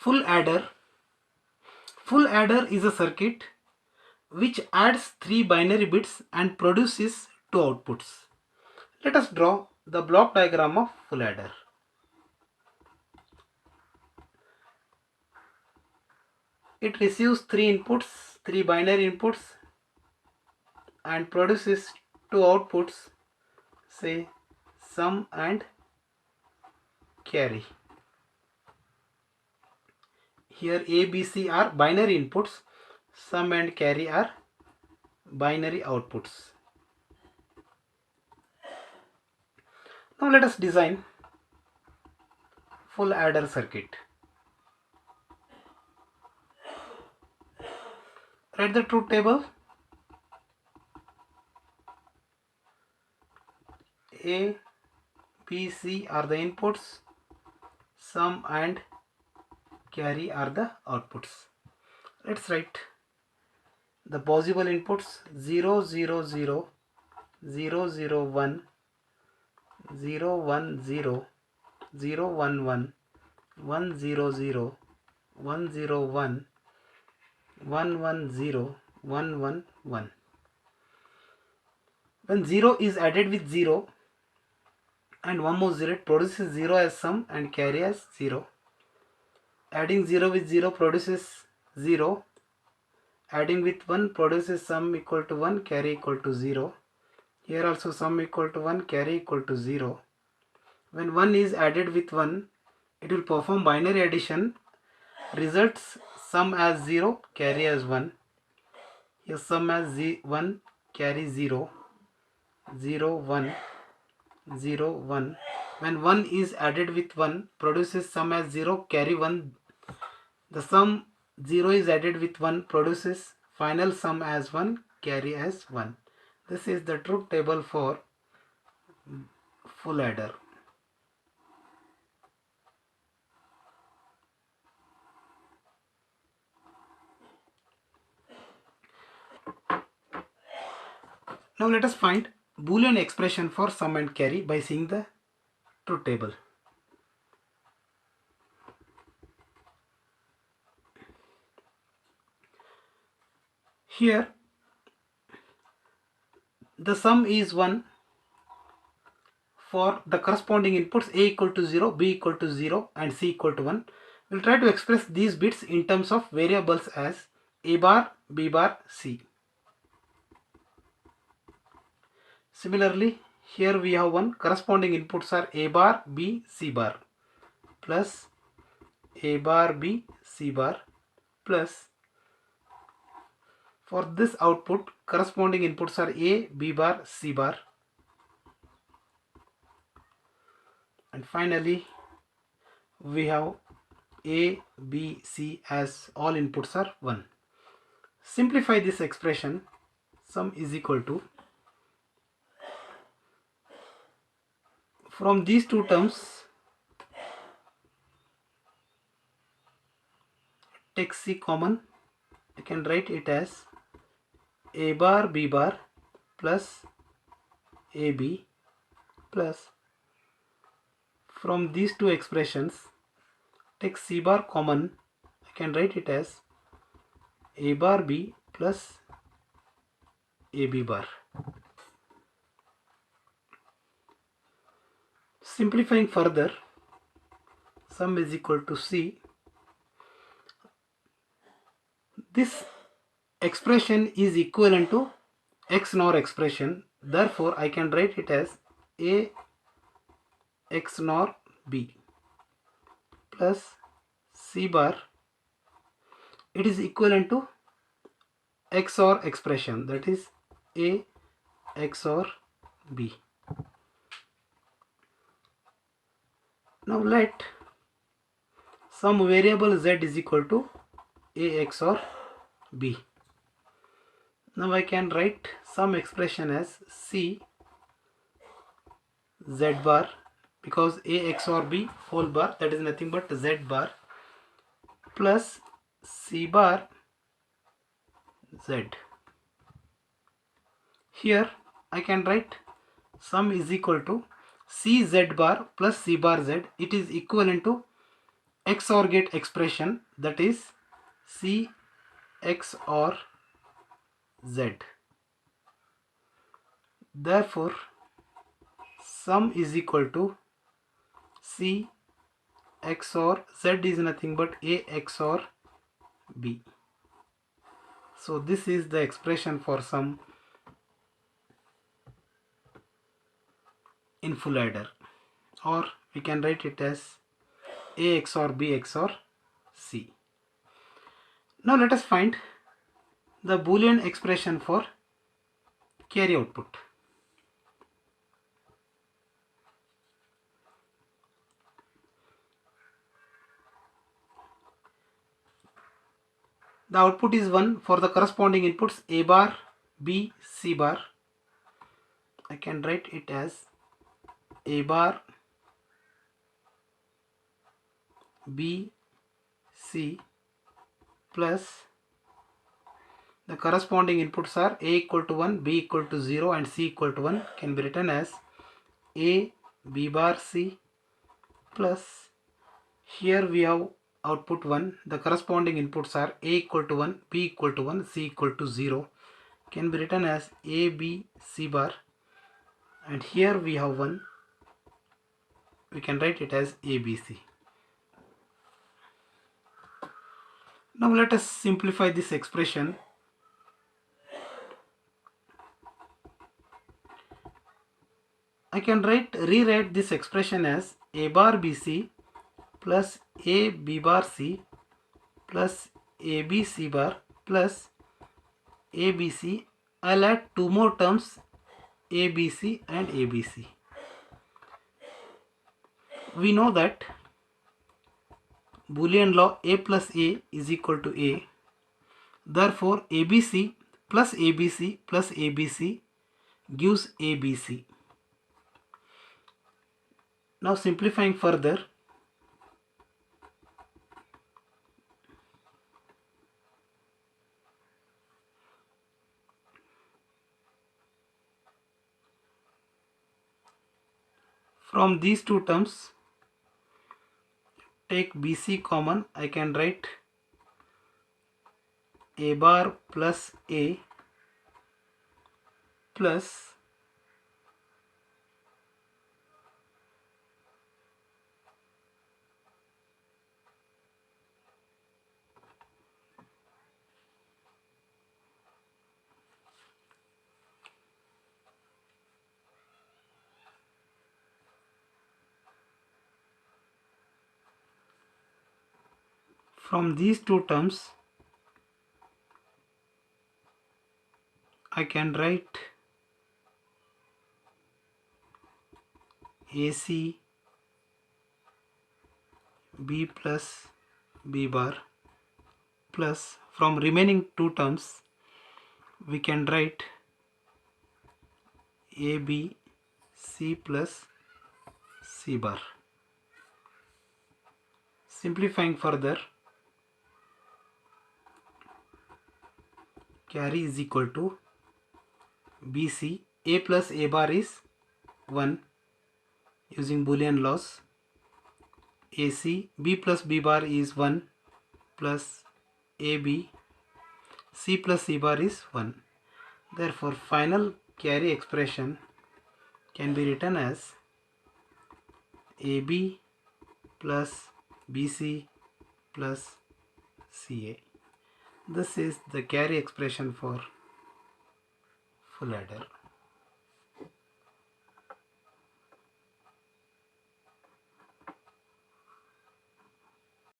Full adder. Full adder is a circuit which adds 3 binary bits and produces 2 outputs. Let us draw the block diagram of full adder. It receives 3 inputs, 3 binary inputs, and produces 2 outputs, say sum and carry. Here A, B, C are binary inputs, sum and carry are binary outputs. Now let us design full adder circuit. Write the truth table. A, B, C are the inputs, sum and carry are the outputs. Let's write the possible inputs 0, 0, 0, 0, 0, 1, 0, 1, 0, 0, 1, 1, 1, 0, 0, 1, 0, 1, 1, 1, 0, 1, 1, 1. When 0 is added with 0 and one more 0, it produces 0 as sum and carry as 0. Adding 0 with 0 produces 0. Adding with 1 produces sum equal to 1, carry equal to 0. Here also sum equal to 1, carry equal to 0. When 1 is added with 1, it will perform binary addition. Results sum as 0, carry as 1. Here sum as 1, carry 0. 0, 1, 0, 1. When 1 is added with 1, produces sum as 0, carry 1. The sum 0 is added with 1, produces final sum as 1, carry as 1. This is the truth table for full adder. Now let us find Boolean expression for sum and carry by seeing the truth table. Here the sum is 1 for the corresponding inputs A equal to 0, B equal to 0 and C equal to 1. We'll try to express these bits in terms of variables as A bar, B bar, C. Similarly, here we have one corresponding inputs are A bar, B, C bar plus A bar, B, C bar plus for this output corresponding inputs are A, B bar, C bar, and finally we have A, B, C as all inputs are 1. Simplify this expression. Sum is equal to, from these two terms take C common. I can write it as A bar, B bar plus AB plus, from these two expressions take C bar common. I can write it as A bar B plus AB bar. Simplifying further, sum is equal to C. This expression is equivalent to XNOR expression. Therefore, I can write it as A XNOR B plus C bar. It is equivalent to XOR expression, that is A XOR B. Now let some variable Z is equal to A XOR B. Now I can write some expression as C Z bar, because A XOR B whole bar, that is nothing but Z bar, plus C bar Z. Here I can write sum is equal to C Z bar plus C bar Z. It is equivalent to XOR gate expression, that is C XOR Z. Therefore sum is equal to C XOR Z is nothing but A XOR B. So this is the expression for sum in full adder, or we can write it as A XOR B XOR C. Now let us find the Boolean expression for carry output. The output is 1 for the corresponding inputs A bar, B, C bar. I can write it as A bar, B, C plus the corresponding inputs are A equal to 1, B equal to 0 and C equal to 1, can be written as A, B bar, C plus, here we have output 1, the corresponding inputs are A equal to 1, B equal to 1, C equal to 0, can be written as A, B, C bar, and here we have 1, we can write it as A, B, C. Now let us simplify this expression. I can rewrite this expression as A bar BC plus A B bar C plus A B C bar plus A B C. I'll add two more terms, A B C and A B C. We know that Boolean law A plus A is equal to A. Therefore ABC plus ABC plus ABC gives ABC. Now simplifying further, from these two terms, take BC common, I can write A bar plus A plus from these two terms I can write AC B plus B bar plus, from remaining two terms we can write AB C plus C bar. Simplifying further, carry is equal to BC, A plus A bar is 1 using Boolean laws, AC, B plus B bar is 1 plus AB, C plus C bar is 1. Therefore final carry expression can be written as AB plus BC plus CA. This is the carry expression for full adder.